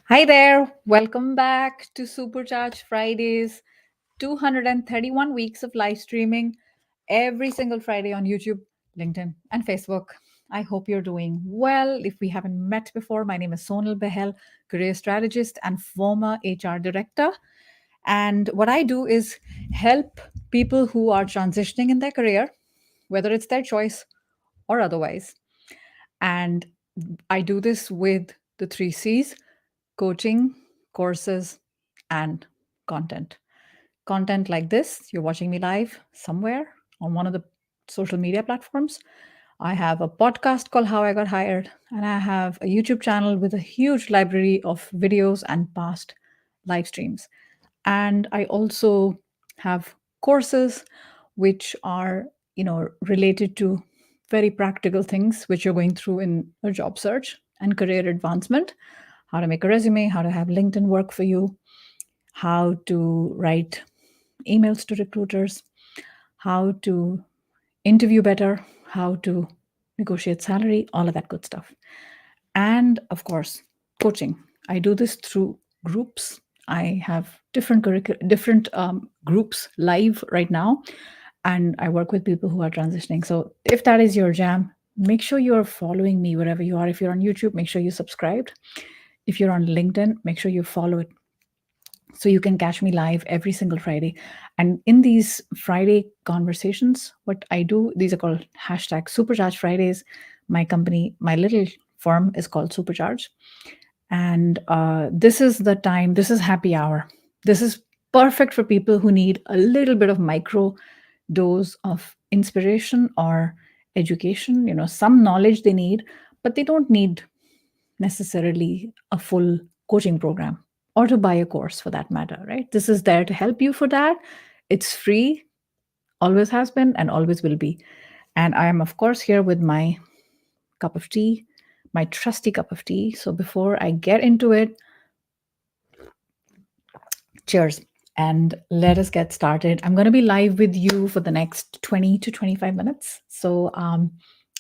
Hi there. Welcome back to Supercharged Fridays. 231 weeks of live streaming every single Friday on YouTube, LinkedIn, and Facebook. I hope you're doing well. If we haven't met before, my name is Sonal Behel, career strategist and former HR director. And what I do is help people who are transitioning in their career, whether it's their choice or otherwise. And I do this with the three C's: coaching, courses, and content. Content like this, you're watching me live somewhere on one of the social media platforms. I have a podcast called How I Got Hired, and I have a YouTube channel with a huge library of videos and past live streams. And I also have courses which are, related to very practical things which you're going through in a job search and career advancement: how to make a resume, how to have LinkedIn work for you, how to write emails to recruiters, how to interview better, how to negotiate salary, all of that good stuff. And of course, coaching. I do this through groups. I have different groups live right now, and I work with people who are transitioning. So if that is your jam, make sure you are following me wherever you are. If you're on YouTube, make sure you subscribed. If you're on LinkedIn, make sure you follow it so you can catch me live every single Friday. And in these Friday conversations, what I do, these are called hashtag Supercharge Fridays. My company, my little firm is called Supercharge. And this is the time, this is happy hour. This is perfect for people who need a little bit of micro dose of inspiration or education, some knowledge they need, but they don't need necessarily a full coaching program or to buy a course for that matter, right? This is there to help you for that. It's free, always has been, and always will be. And I am, of course, here with my cup of tea, my trusty cup of tea. So before I get into it, cheers. And let us get started. I'm going to be live with you for the next 20 to 25 minutes. So,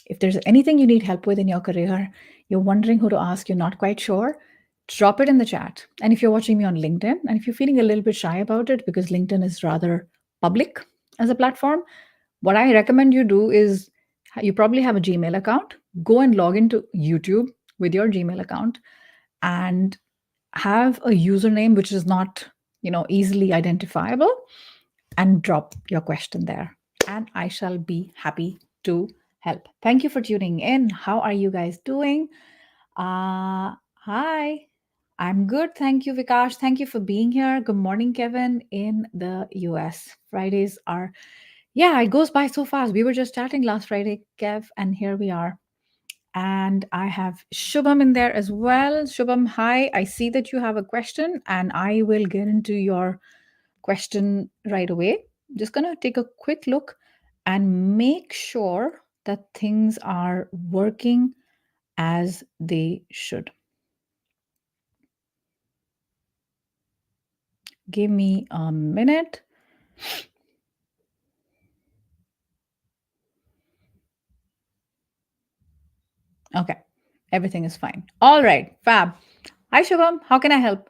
if there's anything you need help with in your career, you're wondering who to ask, you're not quite sure, drop it in the chat. And if you're watching me on LinkedIn, and if you're feeling a little bit shy about it because LinkedIn is rather public as a platform, what I recommend you do is you probably have a Gmail account. Go and log into YouTube with your Gmail account and have a username which is not, easily identifiable, and drop your question there. And I shall be happy to help. Thank you for tuning in. How are you guys doing? Hi. I'm good. Thank you, Vikash. Thank you for being here. Good morning, Kevin, in the US. Fridays are, yeah, it goes by so fast. We were just chatting last Friday, Kev, and here we are. And I have Shubham in there as well. Shubham, hi. I see that you have a question, and I will get into your question right away. Just going to take a quick look and make sure that things are working as they should. Give me a minute. Okay, everything is fine. All right, fab. Hi, Shubham. How can I help?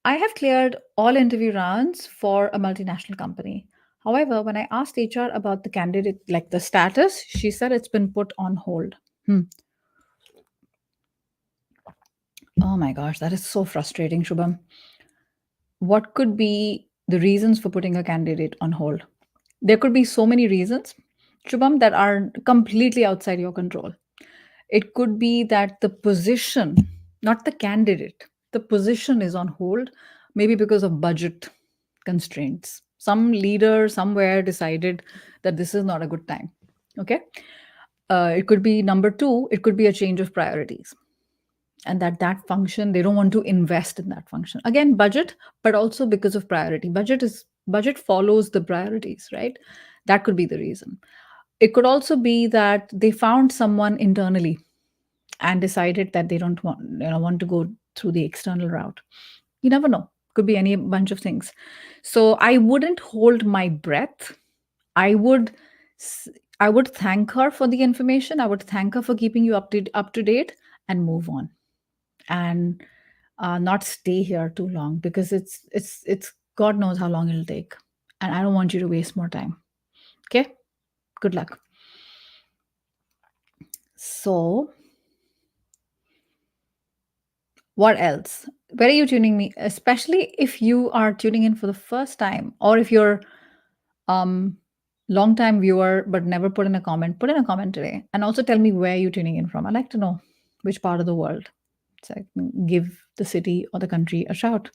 I have cleared all interview rounds for a multinational company. However, when I asked HR about the candidate, like the status, she said it's been put on hold. Hmm. Oh my gosh, that is so frustrating, Shubham. What could be the reasons for putting a candidate on hold? There could be so many reasons, Shubham, that are completely outside your control. It could be that the position, not the candidate, the position is on hold, maybe because of budget constraints. Some leader somewhere decided that this is not a good time. Okay. It could be number two, it could be a change of priorities, and that function, they don't want to invest in that function. Again, budget, but also because of priority. Budget follows the priorities, right? That could be the reason. It could also be that they found someone internally and decided that they don't want to go through the external route. You never know. Could be any bunch of things. So I wouldn't hold my breath. I would s- I would thank her for the information. I would thank her for keeping you up to date and move on. And not stay here too long, because it's God knows how long it'll take, and I don't want you to waste more time. Okay, good luck. So, what else? Where are you tuning me? Especially if you are tuning in for the first time, or if you're um long time viewer but never put in a comment, put in a comment today, and also tell me where you're tuning in from. I like to know which part of the world, so I can give the city or the country a shout.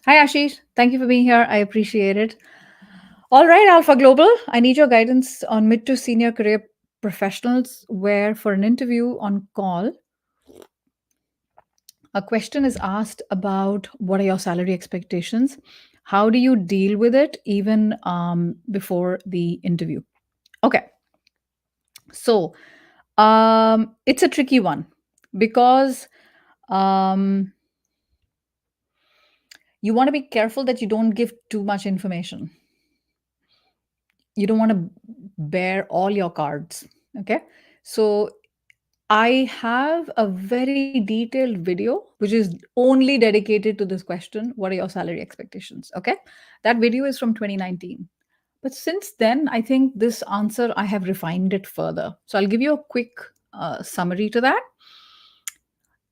Hi Ashish, thank you for being here. I appreciate it. All right, Alpha Global, I need your guidance on mid to senior career professionals where for an interview on call, a question is asked about what are your salary expectations? How do you deal with it even before the interview? Okay, so it's a tricky one because um, you want to be careful that you don't give too much information. You don't want to bear all your cards. Okay, so I have a very detailed video which is only dedicated to this question. What are your salary expectations? Okay. That video is from 2019. But since then, I think this answer, I have refined it further. So I'll give you a quick summary to that.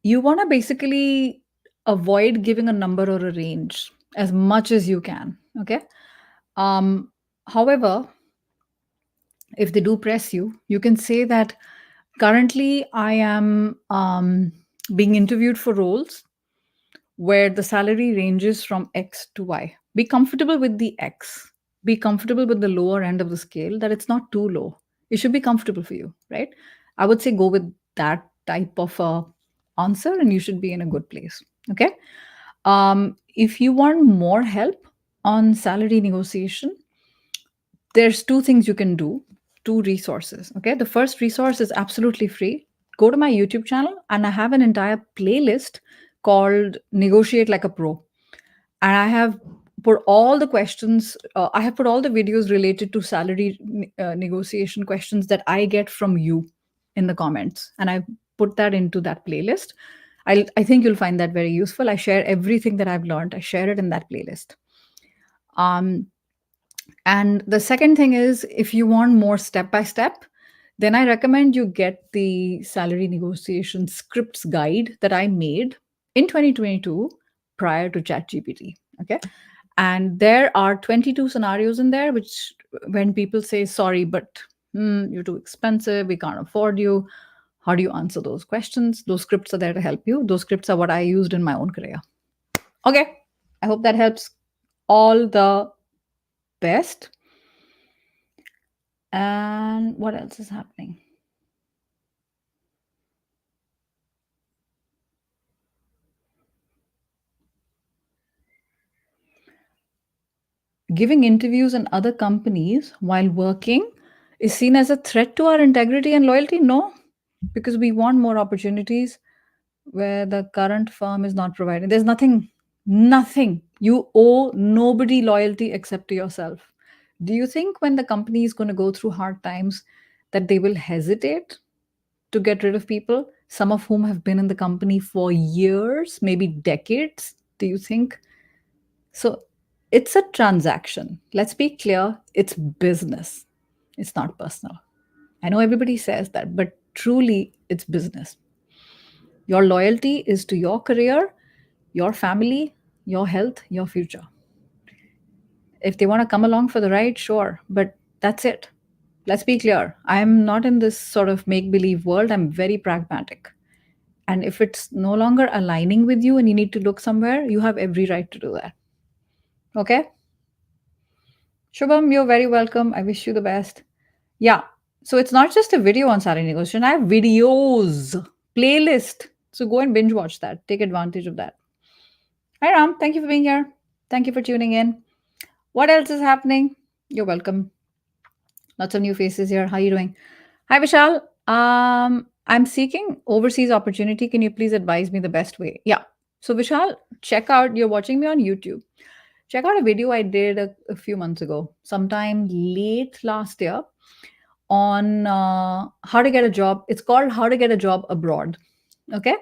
You want to basically avoid giving a number or a range as much as you can. Okay. However, if they do press you, you can say that currently I am being interviewed for roles where the salary ranges from X to Y. Be comfortable with the X. Be comfortable with the lower end of the scale, that it's not too low. It should be comfortable for you, right? I would say go with that type of answer and you should be in a good place. Okay. If you want more help on salary negotiation, there's two things you can do, two resources. Okay, the first resource is absolutely free. Go to my YouTube channel and I have an entire playlist called Negotiate Like a Pro, and I have put all the questions, I have put all the videos related to salary negotiation questions that I get from you in the comments, and I put that into that playlist. I think you'll find that very useful. I share everything that I've learned, I share it in that playlist. um, and the second thing is, if you want more step by step, then I recommend you get the salary negotiation scripts guide that I made in 2022 prior to ChatGPT. Okay. And there are 22 scenarios in there, which when people say, sorry, but you're too expensive, we can't afford you. How do you answer those questions? Those scripts are there to help you. Those scripts are what I used in my own career. Okay. I hope that helps. All the best. And what else is happening? Giving interviews in other companies while working is seen as a threat to our integrity and loyalty? No, because we want more opportunities where the current firm is not providing. There's nothing. You owe nobody loyalty except to yourself. Do you think when the company is going to go through hard times that they will hesitate to get rid of people, some of whom have been in the company for years, maybe decades? Do you think? So it's a transaction. Let's be clear, it's business. It's not personal. I know everybody says that, but truly it's business. Your loyalty is to your career, your family, your health, your future. If they want to come along for the ride, sure, but that's it. Let's be clear. I'm not in this sort of make believe world. I'm very pragmatic. And if it's no longer aligning with you and you need to look somewhere, you have every right to do that. Okay? Shubham, you're very welcome. I wish you the best. Yeah. So it's not just a video on salary negotiation. I have videos, playlist. So go and binge watch that. Take advantage of that. Hi, Ram. Thank you for being here. Thank you for tuning in. What else is happening? You're welcome. Lots of new faces here. How are you doing? Hi, Vishal. I'm seeking overseas opportunity. Can you please advise me the best way? Yeah. So Vishal, check out. You're watching me on YouTube. Check out a video I did a few months ago, sometime late last year, on how to get a job. It's called How to Get a Job Abroad. Okay.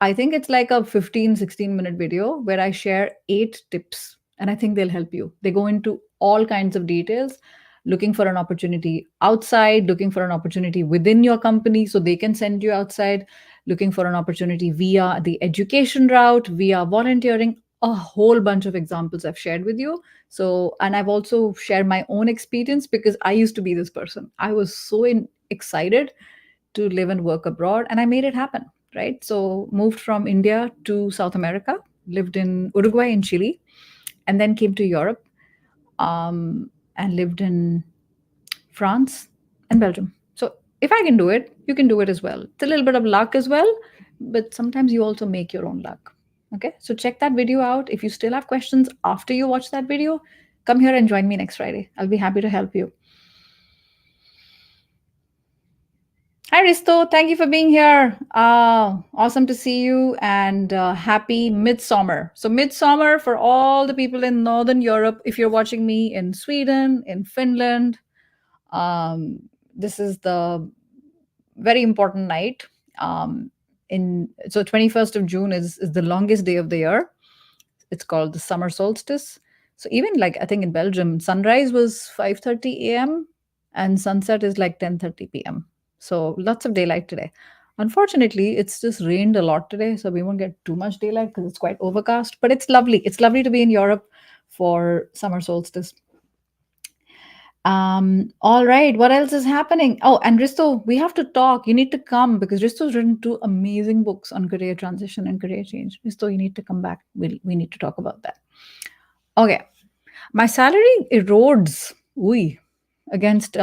I think it's like a 15, 16-minute video where I share 8 tips, and I think they'll help you. They go into all kinds of details, looking for an opportunity outside, looking for an opportunity within your company so they can send you outside, looking for an opportunity via the education route, via volunteering, a whole bunch of examples I've shared with you. So, and I've also shared my own experience because I used to be this person. I was so excited to live and work abroad, and I made it happen, right? So moved from India to South America, lived in Uruguay and Chile, and then came to Europe, and lived in France and Belgium. So if I can do it, you can do it as well. It's a little bit of luck as well, but sometimes you also make your own luck. Okay, so check that video out. If you still have questions after you watch that video, come here and join me next Friday. I'll be happy to help you. Hi, Risto. Thank you for being here. Awesome to see you, and happy Midsummer. So, Midsummer for all the people in Northern Europe. If you're watching me in Sweden, in Finland, this is the very important night. So 21st of June is the longest day of the year. It's called the summer solstice. So even like I think in Belgium, sunrise was 5:30 a.m. and sunset is like 10:30 p.m. So lots of daylight today. Unfortunately, it's just rained a lot today, so we won't get too much daylight because it's quite overcast. But it's lovely. It's lovely to be in Europe for summer solstice. All right. What else is happening? Oh, and Risto, we have to talk. You need to come because Risto's written 2 amazing books on career transition and career change. Risto, you need to come back. We need to talk about that. Okay. My salary erodes. Ooh, against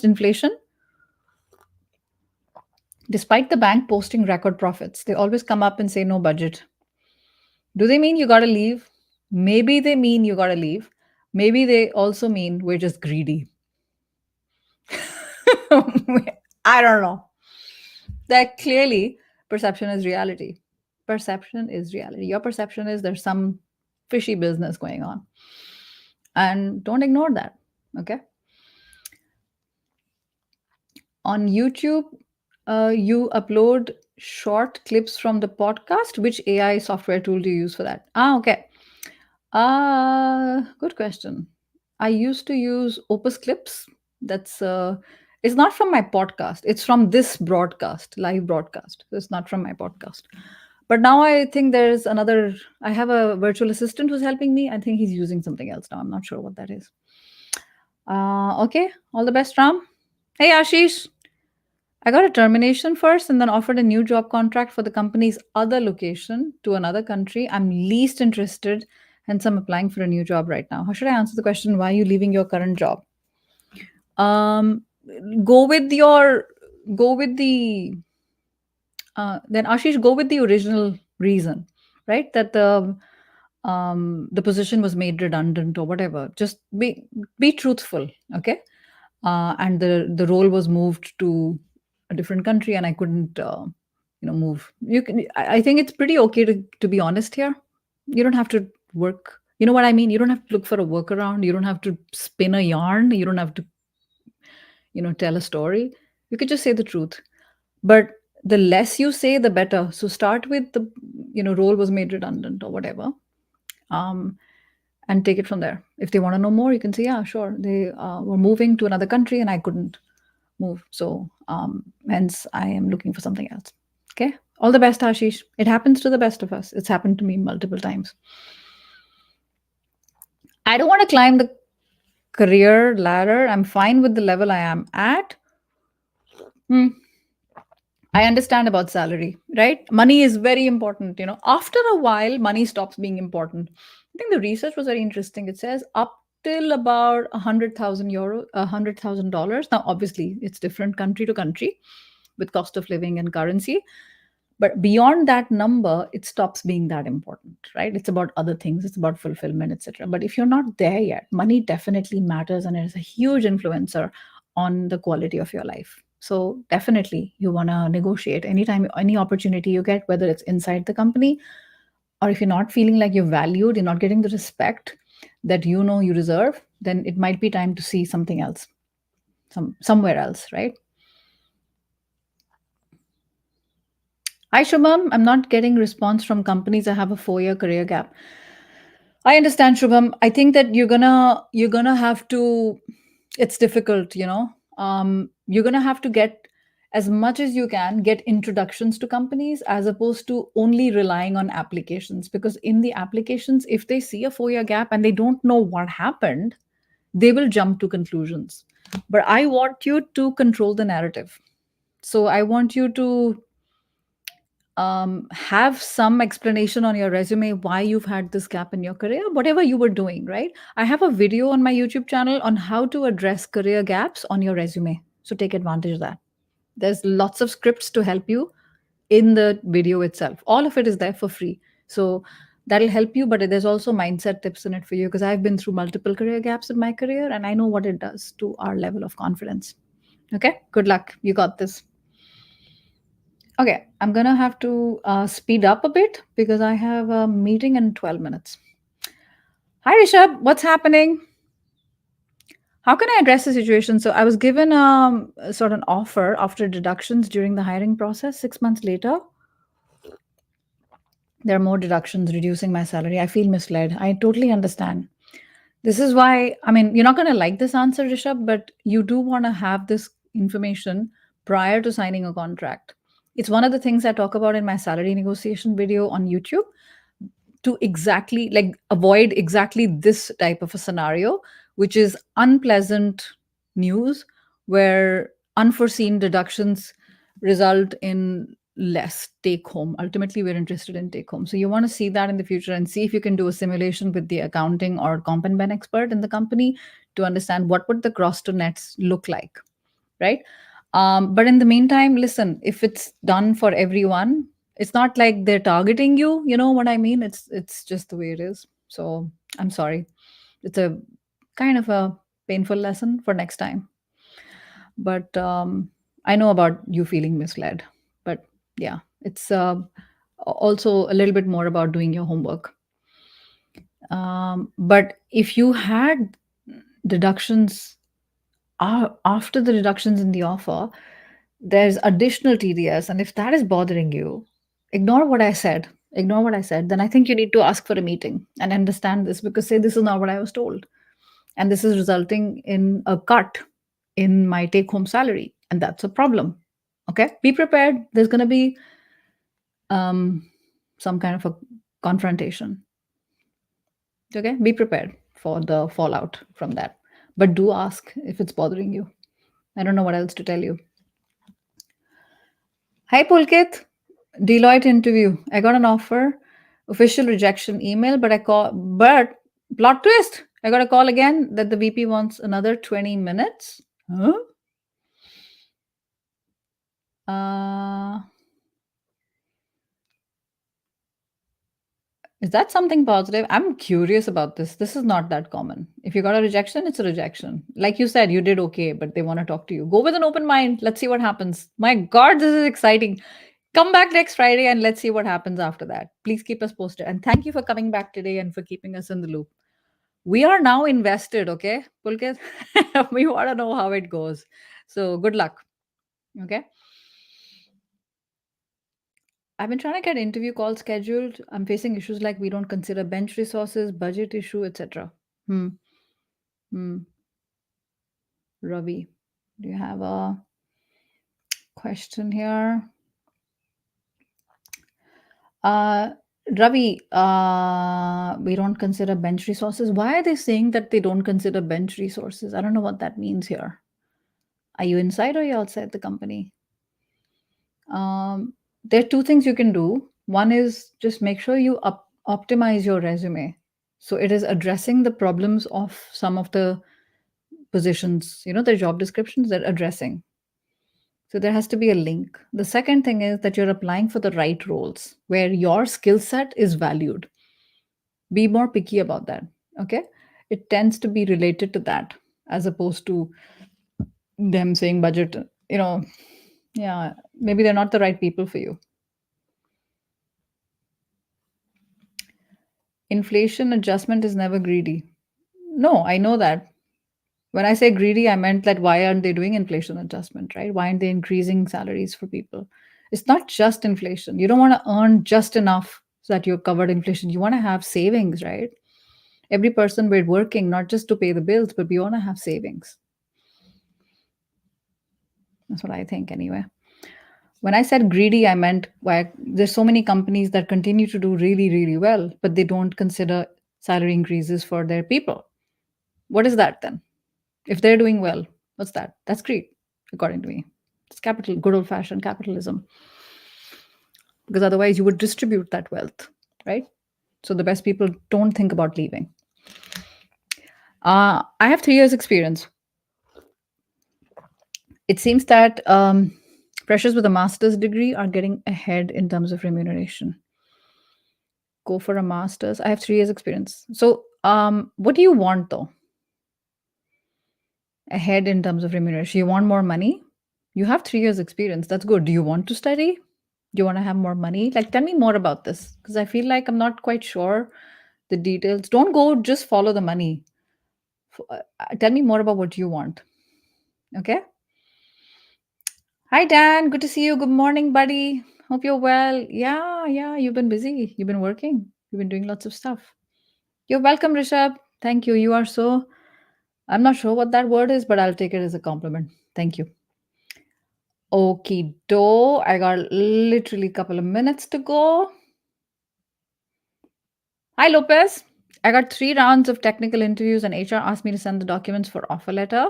inflation. Despite the bank posting record profits, they always come up and say no budget. Do they mean you gotta leave? Maybe they mean you gotta leave. Maybe they also mean we're just greedy. I don't know. That clearly perception is reality. Perception is reality. Your perception is there's some fishy business going on. And don't ignore that. Okay. On YouTube, you upload short clips from the podcast. Which AI software tool do you use for that? Okay. Good question. I used to use Opus Clips. That's it's not from my podcast. It's from this broadcast, live broadcast. It's not from my podcast. But now I think there's another. I have a virtual assistant who's helping me. I think he's using something else now. I'm not sure what that is. Okay. All the best, Ram. Hey, Ashish. I got a termination first and then offered a new job contract for the company's other location to another country. I'm least interested, hence I'm applying for a new job right now. How should I answer the question? Why are you leaving your current job? Um, go with your go with the then Ashish, go with the original reason, right? That the position was made redundant or whatever. Just be truthful, okay? And the role was moved to a different country, and I couldn't, move. You can. I think it's pretty okay to be honest here. You don't have to work. You know what I mean? You don't have to look for a workaround. You don't have to spin a yarn. You don't have to, tell a story. You could just say the truth. But the less you say, the better. So start with the, role was made redundant or whatever. Um, and take it from there. If they want to know more, you can say, yeah, sure. They were moving to another country and I couldn't move. So hence I am looking for something else. Okay. All the best, Ashish. It happens to the best of us. It's happened to me multiple times. I don't want to climb the career ladder. I'm fine with the level I am at. Hmm. I understand about salary, right? Money is very important. After a while, money stops being important. I think the research was very interesting. It says up till about 100,000 euro, $100,000. Now, obviously, it's different country to country with cost of living and currency. But beyond that number, it stops being that important, right? It's about other things. It's about fulfillment, etc. But if you're not there yet, money definitely matters and is a huge influencer on the quality of your life. So definitely you want to negotiate anytime, any opportunity you get, whether it's inside the company or if you're not feeling like you're valued, you're not getting the respect that you deserve, then it might be time to see something else, somewhere else, right? Hi Shubham, I'm not getting response from companies. I have a 4 year career gap. I understand, Shubham. I think that you're gonna have to. It's difficult, you know. You're gonna have to get as much as you can get introductions to companies as opposed to only relying on applications. Because in the applications, if they see a 4 year gap and they don't know what happened, they will jump to conclusions. But I want you to control the narrative. So I want you to have some explanation on your resume why you've had this gap in your career, whatever you were doing, right? I have a video on my YouTube channel on how to address career gaps on your resume. So take advantage of that. There's lots of scripts to help you in the video itself. All of it is there for free. So that'll help you, but there's also mindset tips in it for you because I've been through multiple career gaps in my career and I know what it does to our level of confidence. Okay, good luck. You got this. Okay, I'm gonna have to speed up a bit because I have a meeting in 12 minutes. Hi, Rishabh. What's happening? How can I address the situation? So, I was given a sort of an offer after deductions during the hiring process. 6 months later, there are more deductions reducing my salary. I feel misled. I totally understand. This is why, I mean, you're not going to like this answer, Rishabh, but you do want to have this information prior to signing a contract. It's one of the things I talk about in my salary negotiation video on YouTube to exactly like avoid exactly this type of a scenario, which is unpleasant news where unforeseen deductions result in less take home. Ultimately, we're interested in take home. So you want to see that in the future and see if you can do a simulation with the accounting or comp and ben expert in the company to understand what would the gross to nets look like, right? But in the meantime, listen, if it's done for everyone, it's not like they're targeting you. You know what I mean? It's just the way it is. So I'm sorry. It's a kind of a painful lesson for next time. But I know about you feeling misled. But yeah, it's also a little bit more about doing your homework. But if you had deductions after the deductions in the offer, there's additional TDS. And if that is bothering you, ignore what I said. Ignore what I said. Then I think you need to ask for a meeting and understand this because say this is not what I was told. And this is resulting in a cut in my take home salary. And that's a problem. Okay. Be prepared. There's going to be um, some kind of a confrontation. Okay. Be prepared for the fallout from that. But do ask if it's bothering you. I don't know what else to tell you. Hi, Pulkit. Deloitte interview. I got an offer, official rejection email, but plot twist. I got a call again that the VP wants another 20 minutes. Huh? Uh, is that something positive? I'm curious about this. This is not that common. If you got a rejection, it's a rejection. Like you said, you did okay, but they want to talk to you. Go with an open mind. Let's see what happens. My God, this is exciting. Come back next Friday and let's see what happens after that. Please keep us posted. And thank you for coming back today and for keeping us in the loop. We are now invested, okay, Pulkit? We want to know how it goes. So good luck. Okay. I've been trying to get interview calls scheduled. I'm facing issues like we don't consider bench resources, budget issue, etc. Hmm. Hmm. Ravi, do you have a question here? Uh, Ravi, we don't consider bench resources. Why are they saying that they don't consider bench resources? I don't know what that means here. Are you inside or you outside the company? There are two things you can do. One is just make sure you optimize your resume. So it is addressing the problems of some of the positions, you know, the job descriptions they're addressing. So there has to be a link. The second thing is that you're applying for the right roles where your skill set is valued. Be more picky about that. Okay. It tends to be related to that as opposed to them saying budget, you know, yeah, maybe they're not the right people for you. Inflation adjustment is never greedy. No, I know that. When I say greedy, I meant that why aren't they doing inflation adjustment, right? Why aren't they increasing salaries for people? It's not just inflation. You don't want to earn just enough so that you're covered inflation. You want to have savings, right? Every person, we're working not just to pay the bills, but we want to have savings. That's what I think anyway. When I said greedy, I meant why there's so many companies that continue to do really, really well, but they don't consider salary increases for their people. What is that then? If they're doing well, what's that? That's greed, according to me. It's capital, good old fashioned capitalism. Because otherwise, you would distribute that wealth, right? So the best people don't think about leaving. I have 3 years experience. It seems that freshers with a master's degree are getting ahead in terms of remuneration. Go for a master's. I have 3 years experience. So, what do you want though? Ahead in terms of remuneration. You want more money? You have 3 years experience. That's good. Do you want to study? Do you want to have more money? Like, tell me more about this because I feel like I'm not quite sure the details. Don't go just follow the money. Tell me more about what you want. Okay. Hi, Dan. Good to see you. Good morning, buddy. Hope you're well. Yeah, yeah. You've been busy. You've been working. You've been doing lots of stuff. You're welcome, Rishabh. Thank you. You are so. I'm not sure what that word is, but I'll take it as a compliment. Thank you. Okie do. I got literally a couple of minutes to go. Hi, Lopez. I got 3 rounds of technical interviews, and HR asked me to send the documents for offer letter.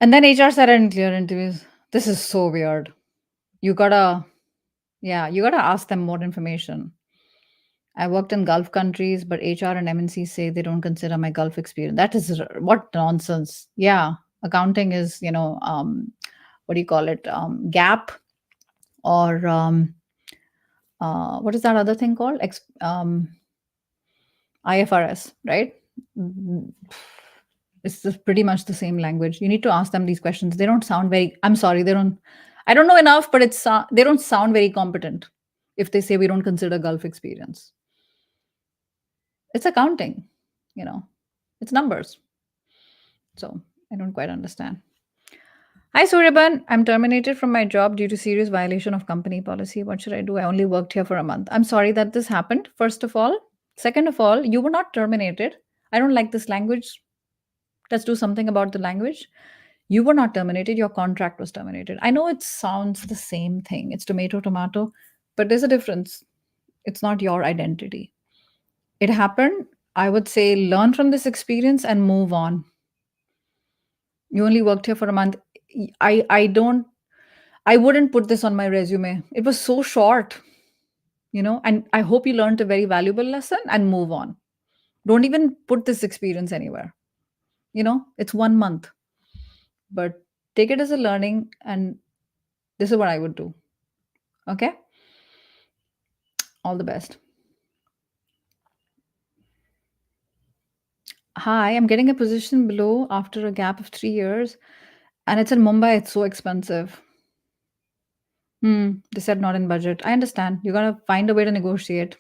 And then HR said I didn't clear interviews. This is so weird. You gotta, yeah, you gotta ask them more information. I worked in Gulf countries, but HR and MNC say they don't consider my Gulf experience. That is what nonsense. Yeah, accounting is, what do you call it? Gap or what is that other thing called? IFRS, right? Mm, It's just pretty much the same language. You need to ask them these questions. They don't sound very. I'm sorry, they don't. I don't know enough, but they don't sound very competent if they say we don't consider Gulf experience. It's accounting, you know, it's numbers. So I don't quite understand. Hi, Suryaban. I'm terminated from my job due to serious violation of company policy. What should I do? I only worked here for a month. I'm sorry that this happened, first of all. Second of all, you were not terminated. I don't like this language. Let's do something about the language. You were not terminated. Your contract was terminated. I know it sounds the same thing. It's tomato, tomato, but there's a difference. It's not your identity. It happened. I would say learn from this experience and move on. You only worked here for a month. I don't I wouldn't put this on my resume. It was so short, and I hope you learned a very valuable lesson and move on. Don't even put this experience anywhere. It's 1 month, but take it as a learning, and this is what I would do. Okay? All the best. Hi, I'm getting a position below after a gap of 3 years, and it's in Mumbai. It's so expensive. They said not in budget. I understand. You gotta find a way to negotiate.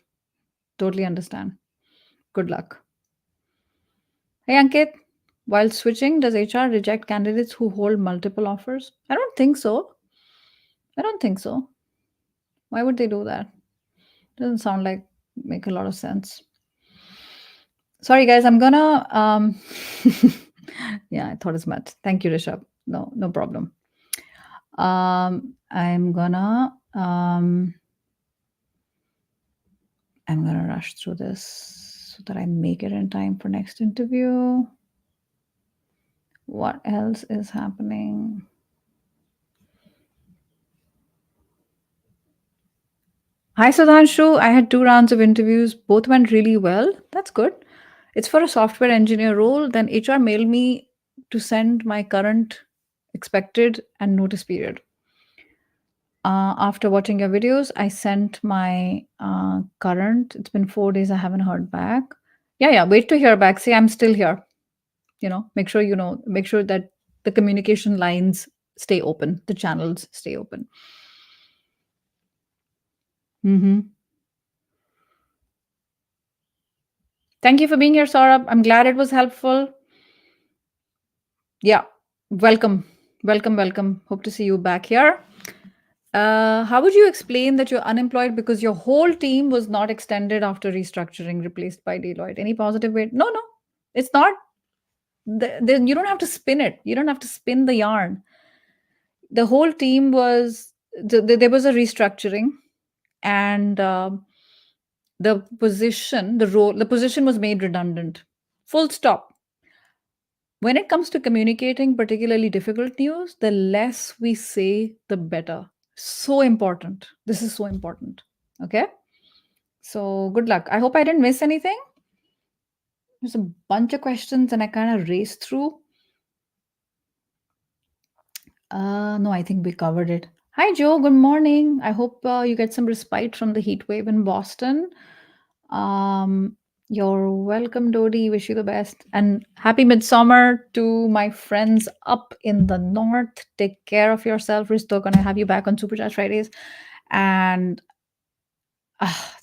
Totally understand. Good luck. Hey, Ankit. While switching, does HR reject candidates who hold multiple offers? I don't think so. I don't think so. Why would they do that? Doesn't sound like make a lot of sense. Sorry, guys. I'm gonna. Yeah, I thought as much. Thank you, Rishabh. No, no problem. I'm gonna. I'm gonna rush through this so that I make it in time for next interview. What else is happening? Hi, Sudhanshu. I had 2 rounds of interviews. Both went really well. That's good. It's for a software engineer role. Then HR mailed me to send my current, expected, and notice period. After watching your videos, I sent my current. It's been 4 days. I haven't heard back. Yeah, yeah. Wait to hear back. See, I'm still here. Make sure make sure that the communication lines stay open, the channels stay open. Thank you for being here, Saurabh. I'm glad it was helpful. Yeah, welcome. Welcome, welcome. Hope to see you back here. How would you explain that you're unemployed because your whole team was not extended after restructuring, replaced by Deloitte? Any positive way? No, no, it's not. Then you don't have to spin it. You don't have to spin the yarn. The whole team was there was a restructuring, and the position was made redundant. Full stop. When it comes to communicating particularly difficult news, the less we say, the better. So important. This is so important. Okay. So good luck. I hope I didn't miss anything. There's a bunch of questions and I kind of raced through. No, I think we covered it. Hi, Joe. Good morning. I hope you get some respite from the heat wave in Boston. Um, you're welcome, Dodi. Wish you the best. And happy midsummer to my friends up in the north. Take care of yourself. Risto, gonna have you back on Supercharge Fridays. And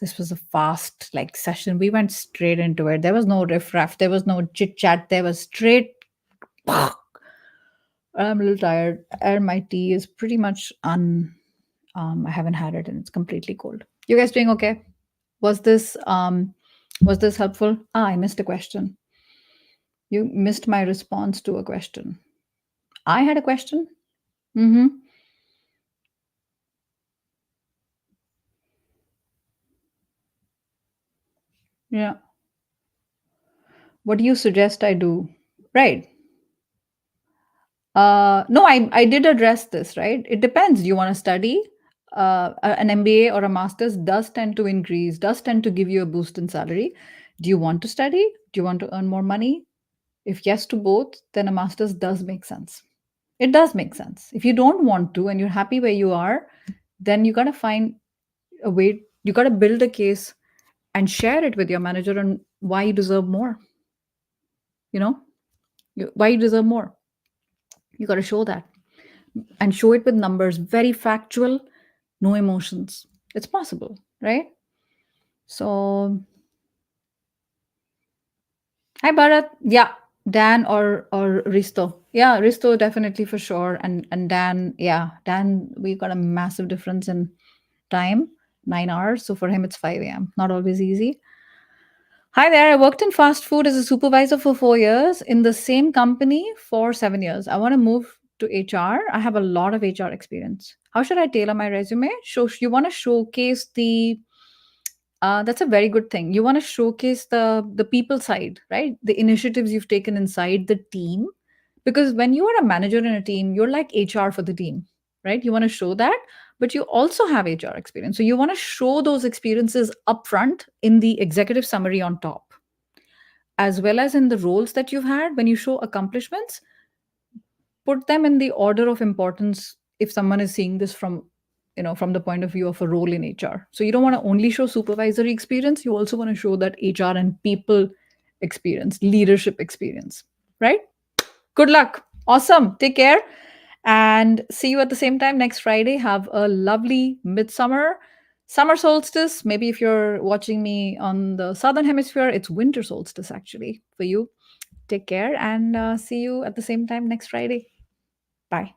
this was a fast like session. We went straight into it. There was no riff-raff. There was no chit-chat. There was straight. I'm a little tired, and my tea is pretty much I haven't had it, and it's completely cold. You guys doing okay? Was this helpful? I missed a question. You missed my response to a question. I had a question. Mm-hmm. Yeah. What do you suggest I do? Right. No, I did address this, right? It depends. Do you want to study? An MBA or a master's does tend to increase, does tend to give you a boost in salary. Do you want to study? Do you want to earn more money? If yes to both, then a master's does make sense. It does make sense. If you don't want to and you're happy where you are, then you got to find a way, you got to build a case and share it with your manager on why you deserve more. You know, why you deserve more. You got to show that and show it with numbers, very factual, no emotions. It's possible, right? So, hi Bharat. Yeah, Dan or Risto. Yeah, Risto definitely for sure. And Dan, yeah, Dan, we got a massive difference in time, 9 hours. So for him, it's 5 a.m. Not always easy. Hi there. I worked in fast food as a supervisor for 4 years in the same company for 7 years. I want to move to HR. I have a lot of HR experience. How should I tailor my resume? Show you want to showcase the that's a very good thing. You want to showcase the people side, right? The initiatives you've taken inside the team, because when you are a manager in a team, you're like HR for the team, right? You want to show that, but you also have HR experience, so you want to show those experiences upfront in the executive summary on top, as well as in the roles that you've had. When you show accomplishments, put them in the order of importance if someone is seeing this from, from the point of view of a role in HR. So you don't want to only show supervisory experience, you also want to show that HR and people experience, leadership experience, right? Good luck. Awesome. Take care and see you at the same time next Friday. Have a lovely midsummer, summer solstice. Maybe if you're watching me on the southern hemisphere, it's winter solstice actually for you. Take care and see you at the same time next Friday. Bye.